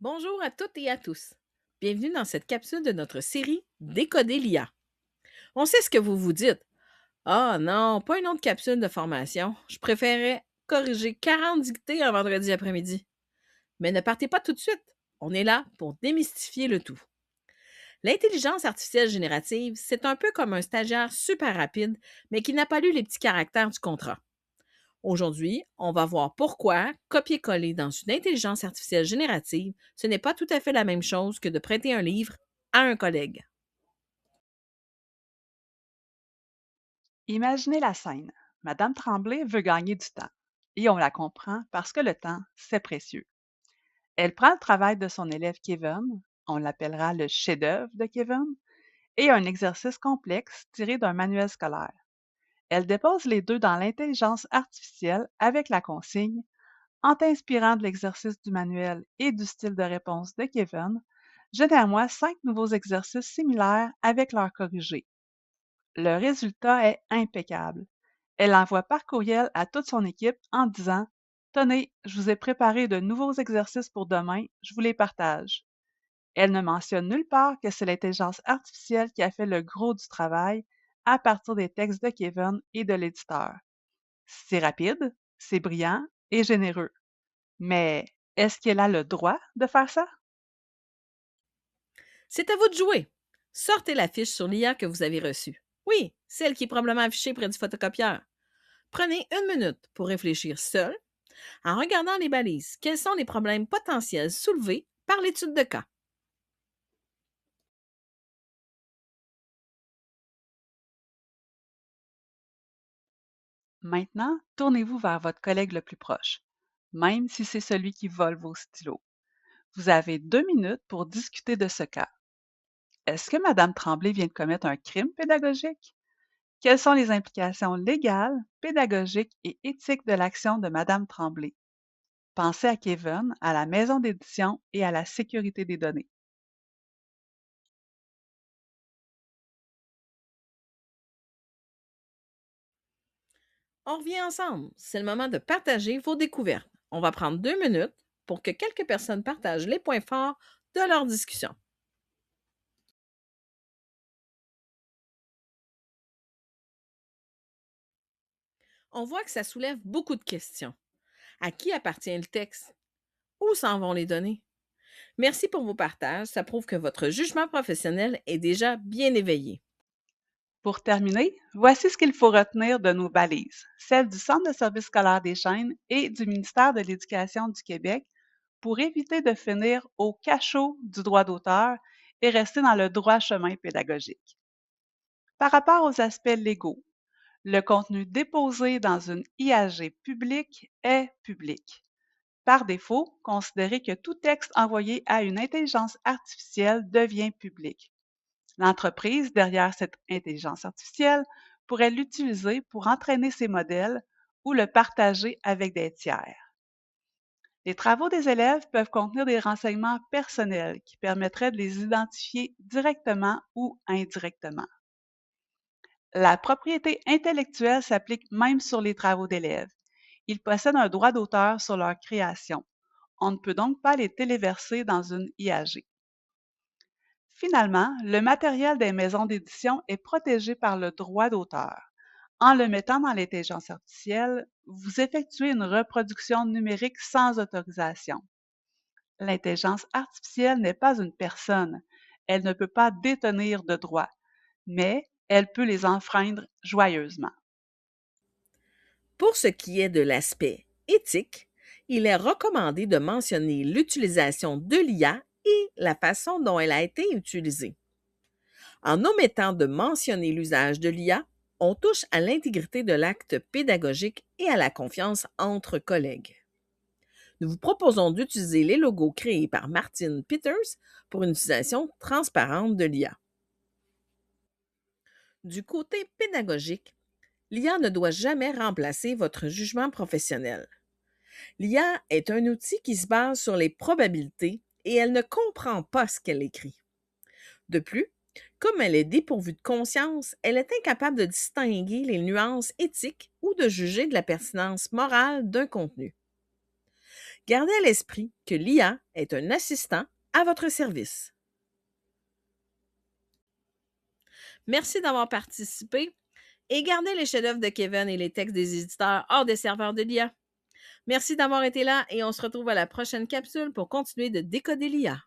Bonjour à toutes et à tous. Bienvenue dans cette capsule de notre série Décoder l'IA. On sait ce que vous vous dites. Ah non, pas une autre capsule de formation. Je préférais corriger 40 dictées un vendredi après-midi. Mais ne partez pas tout de suite. On est là pour démystifier le tout. L'intelligence artificielle générative, c'est un peu comme un stagiaire super rapide, mais qui n'a pas lu les petits caractères du contrat. Aujourd'hui, on va voir pourquoi copier-coller dans une intelligence artificielle générative, ce n'est pas tout à fait la même chose que de prêter un livre à un collègue. Imaginez la scène. Madame Tremblay veut gagner du temps. Et on la comprend parce que le temps, c'est précieux. Elle prend le travail de son élève Kevin, on l'appellera le chef-d'œuvre de Kevin, et un exercice complexe tiré d'un manuel scolaire. Elle dépose les deux dans l'intelligence artificielle avec la consigne en t'inspirant de l'exercice du manuel et du style de réponse de Kevin, génère-moi 5 nouveaux exercices similaires avec leurs corrigés. Le résultat est impeccable. Elle l'envoie par courriel à toute son équipe en disant: Tenez, je vous ai préparé de nouveaux exercices pour demain, je vous les partage. Elle ne mentionne nulle part que c'est l'intelligence artificielle qui a fait le gros du travail à partir des textes de Kevin et de l'éditeur. C'est rapide, c'est brillant et généreux. Mais est-ce qu'elle a le droit de faire ça? C'est à vous de jouer. Sortez la fiche sur l'IA que vous avez reçue. Oui, celle qui est probablement affichée près du photocopieur. Prenez une minute pour réfléchir seul en regardant les balises. Quels sont les problèmes potentiels soulevés par l'étude de cas? Maintenant, tournez-vous vers votre collègue le plus proche, même si c'est celui qui vole vos stylos. Vous avez 2 minutes pour discuter de ce cas. Est-ce que Madame Tremblay vient de commettre un crime pédagogique? Quelles sont les implications légales, pédagogiques et éthiques de l'action de Madame Tremblay? Pensez à Kevin, à la maison d'édition et à la sécurité des données. On revient ensemble. C'est le moment de partager vos découvertes. On va prendre 2 minutes pour que quelques personnes partagent les points forts de leur discussion. On voit que ça soulève beaucoup de questions. À qui appartient le texte? Où s'en vont les données? Merci pour vos partages. Ça prouve que votre jugement professionnel est déjà bien éveillé. Pour terminer, voici ce qu'il faut retenir de nos balises, celles du Centre de services scolaires des Chênes et du ministère de l'Éducation du Québec, pour éviter de finir au cachot du droit d'auteur et rester dans le droit chemin pédagogique. Par rapport aux aspects légaux, le contenu déposé dans une IAG publique est public. Par défaut, considérez que tout texte envoyé à une intelligence artificielle devient public. L'entreprise derrière cette intelligence artificielle pourrait l'utiliser pour entraîner ses modèles ou le partager avec des tiers. Les travaux des élèves peuvent contenir des renseignements personnels qui permettraient de les identifier directement ou indirectement. La propriété intellectuelle s'applique même sur les travaux d'élèves. Ils possèdent un droit d'auteur sur leur création. On ne peut donc pas les téléverser dans une IAG. Finalement, le matériel des maisons d'édition est protégé par le droit d'auteur. En le mettant dans l'intelligence artificielle, vous effectuez une reproduction numérique sans autorisation. L'intelligence artificielle n'est pas une personne. Elle ne peut pas détenir de droits, mais elle peut les enfreindre joyeusement. Pour ce qui est de l'aspect éthique, il est recommandé de mentionner l'utilisation de l'IA et la façon dont elle a été utilisée. En omettant de mentionner l'usage de l'IA, on touche à l'intégrité de l'acte pédagogique et à la confiance entre collègues. Nous vous proposons d'utiliser les logos créés par Martin Peters pour une utilisation transparente de l'IA. Du côté pédagogique, l'IA ne doit jamais remplacer votre jugement professionnel. L'IA est un outil qui se base sur les probabilités et elle ne comprend pas ce qu'elle écrit. De plus, comme elle est dépourvue de conscience, elle est incapable de distinguer les nuances éthiques ou de juger de la pertinence morale d'un contenu. Gardez à l'esprit que l'IA est un assistant à votre service. Merci d'avoir participé et gardez les chefs-d'œuvre de Kevin et les textes des éditeurs hors des serveurs de l'IA. Merci d'avoir été là et on se retrouve à la prochaine capsule pour continuer de décoder l'IA.